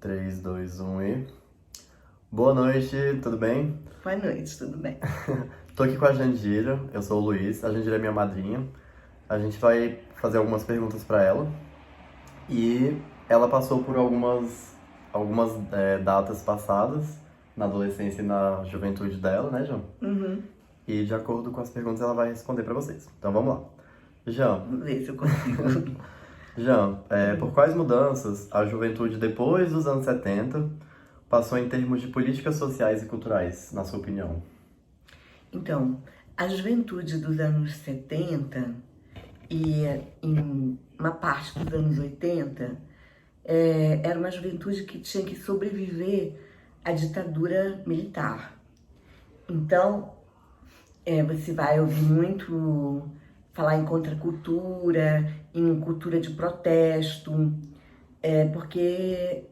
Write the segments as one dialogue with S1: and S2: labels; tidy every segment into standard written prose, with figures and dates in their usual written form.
S1: 3, 2, 1 e... Boa noite, tudo bem?
S2: Boa noite, tudo bem?
S1: Tô aqui com a Jandira, eu sou o Luiz, a Jandira é minha madrinha. A gente vai fazer algumas perguntas pra ela. E ela passou por algumas datas passadas, na adolescência e na juventude dela, né, João?
S2: Uhum.
S1: E de acordo com as perguntas ela vai responder pra vocês. Então vamos lá. Jean,
S2: Vamos ver se eu consigo.
S1: Jean, por quais mudanças a juventude depois dos anos 70 passou em termos de políticas sociais e culturais, na sua opinião?
S2: Então, a juventude dos anos 70 e em uma parte dos anos 80 era uma juventude que tinha que sobreviver à ditadura militar. Então, você vai ouvir muito falar em contracultura, em cultura de protesto, porque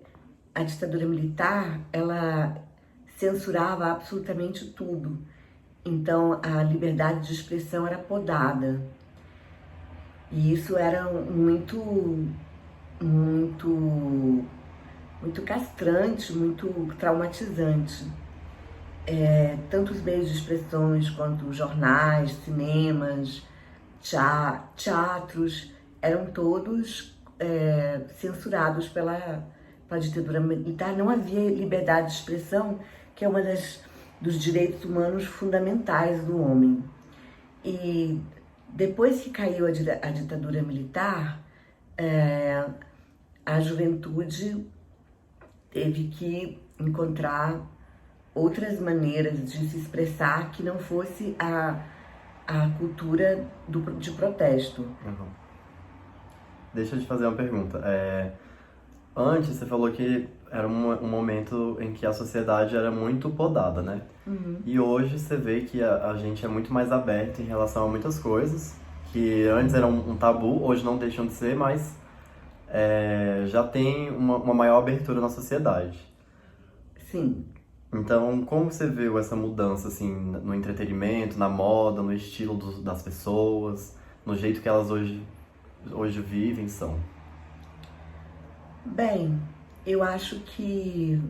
S2: a ditadura militar, ela censurava absolutamente tudo. Então, a liberdade de expressão era podada. E isso era muito, muito castrante, muito traumatizante. Tanto os meios de expressões quanto jornais, cinemas, teatros, eram todos censurados pela ditadura militar. Não havia liberdade de expressão, que é uma dos direitos humanos fundamentais do homem. E depois que caiu a ditadura militar, a juventude teve que encontrar outras maneiras de se expressar que não fosse a cultura de protesto.
S1: Uhum. Deixa eu te fazer uma pergunta. Antes você falou que era um momento em que a sociedade era muito podada, né?
S2: Uhum.
S1: E hoje você vê que a gente é muito mais aberto em relação a muitas coisas, que antes eram um tabu, hoje não deixam de ser, mas já tem uma maior abertura na sociedade.
S2: Sim.
S1: Então, como você viu essa mudança, assim, no entretenimento, na moda, no estilo das pessoas, no jeito que elas hoje vivem, são?
S2: Bem, eu acho que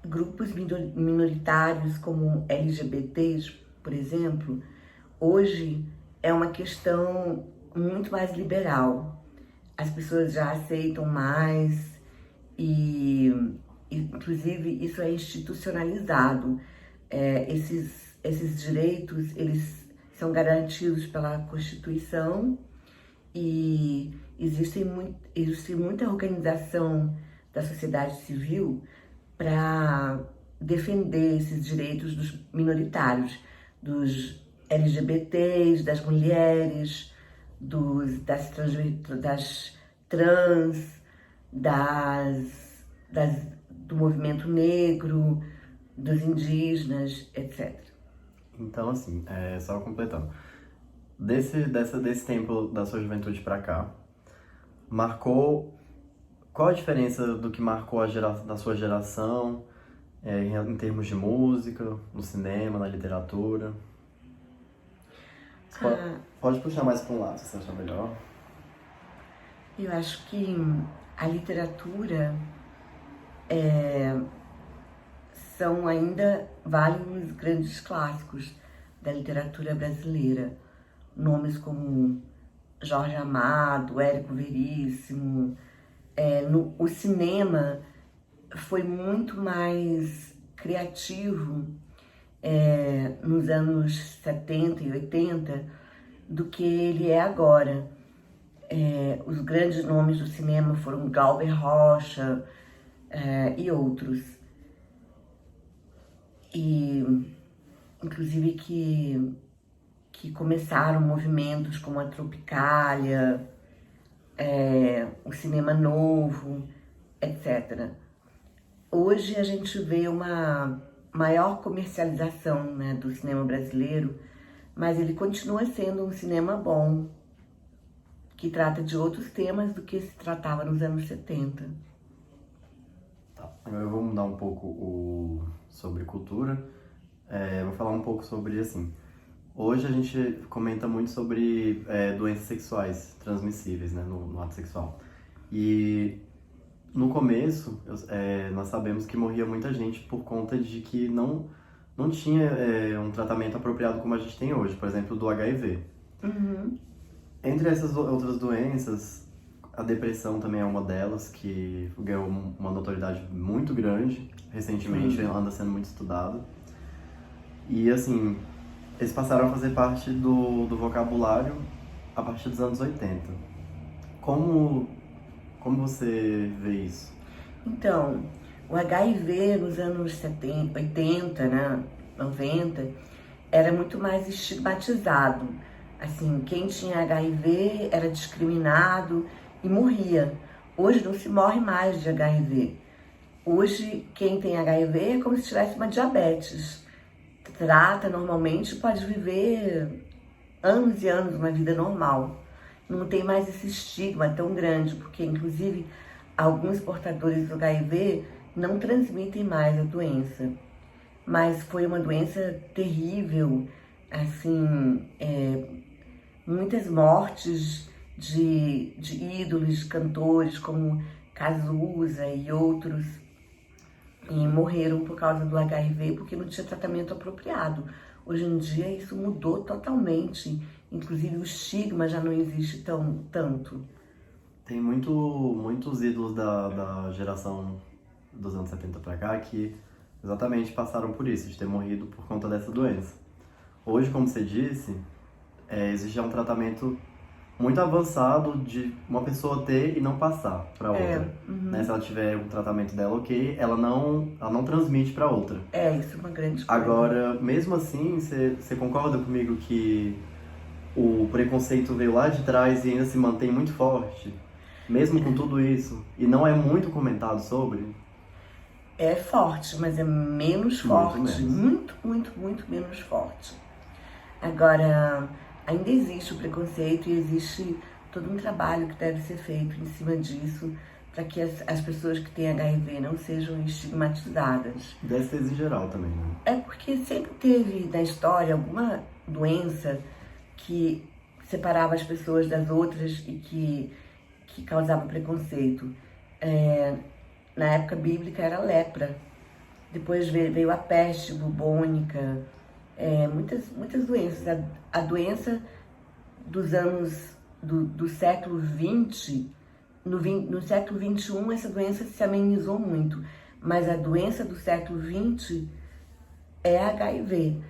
S2: grupos minoritários como LGBTs, por exemplo, hoje é uma questão muito mais liberal. As pessoas já aceitam mais e, inclusive, isso é institucionalizado. Esses direitos, eles são garantidos pela Constituição e existe muita organização da sociedade civil para defender esses direitos dos minoritários, dos LGBTs, das mulheres, das trans, do movimento negro, dos indígenas, etc.
S1: Então, assim, só completando. Desse tempo da sua juventude pra cá, marcou... Qual a diferença do que marcou da sua geração, em termos de música, no cinema, na literatura? Você pode puxar mais para um lado, se você achar melhor.
S2: Eu acho que a literatura são ainda valem os grandes clássicos da literatura brasileira. Nomes como Jorge Amado, Érico Veríssimo. O cinema foi muito mais criativo nos anos 70 e 80 do que ele é agora. Os grandes nomes do cinema foram Glauber Rocha e outros. E, inclusive, que começaram movimentos como a Tropicália, o cinema novo, etc. Hoje a gente vê uma maior comercialização, né, do cinema brasileiro, mas ele continua sendo um cinema bom, que trata de outros temas do que se tratava nos anos 70.
S1: Tá. Agora eu vou mudar um pouco sobre cultura. Vou falar um pouco sobre, assim... Hoje a gente comenta muito sobre doenças sexuais transmissíveis, né, no ato sexual. E no começo, nós sabemos que morria muita gente por conta de que não tinha um tratamento apropriado como a gente tem hoje, por exemplo, do HIV.
S2: Uhum.
S1: Entre essas outras doenças, a depressão também é uma delas, que ganhou uma notoriedade muito grande recentemente, anda sendo muito estudado. E assim, eles passaram a fazer parte do vocabulário a partir dos anos 80. Como você vê isso?
S2: Então, o HIV nos anos 70, 80, né, 90, era muito mais estigmatizado. Assim, quem tinha HIV era discriminado e morria. Hoje não se morre mais de HIV. Hoje, quem tem HIV é como se tivesse uma diabetes. Trata normalmente, pode viver anos e anos uma vida normal. Não tem mais esse estigma tão grande, porque inclusive alguns portadores do HIV não transmitem mais a doença. Mas foi uma doença terrível, assim, muitas mortes de ídolos, de cantores como Cazuza e outros, e morreram por causa do HIV porque não tinha tratamento apropriado. Hoje em dia isso mudou totalmente, inclusive o estigma já não existe tanto.
S1: Tem muitos ídolos da geração dos anos 70 pra cá que exatamente passaram por isso, de ter morrido por conta dessa doença. Hoje, como você disse, existe já um tratamento muito avançado de uma pessoa ter e não passar para outra. Né? Se ela tiver um tratamento dela ok, ela não transmite para outra.
S2: Isso é uma grande coisa.
S1: Agora, mesmo assim, você concorda comigo que o preconceito veio lá de trás e ainda se mantém muito forte? Mesmo com tudo isso? E não é muito comentado sobre?
S2: É forte, mas é menos forte. Muito menos forte. Agora, ainda existe o preconceito e existe todo um trabalho que deve ser feito em cima disso para que as pessoas que têm HIV não sejam estigmatizadas.
S1: Deve ser em geral também, né?
S2: É porque sempre teve na história alguma doença que separava as pessoas das outras e que causava preconceito. Na época bíblica era a lepra, depois veio a peste bubônica, muitas doenças. A doença dos anos do século XX, no século XXI essa doença se amenizou muito, mas a doença do século XX é HIV.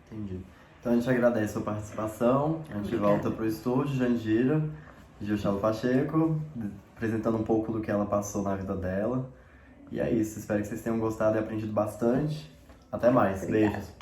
S1: Entendi. Então a gente agradece a sua participação, a gente volta para o estúdio, Jandira, Gilchalo Pacheco, apresentando um pouco do que ela passou na vida dela. E é isso, espero que vocês tenham gostado e aprendido bastante. Até mais,
S2: Obrigada.
S1: beijos.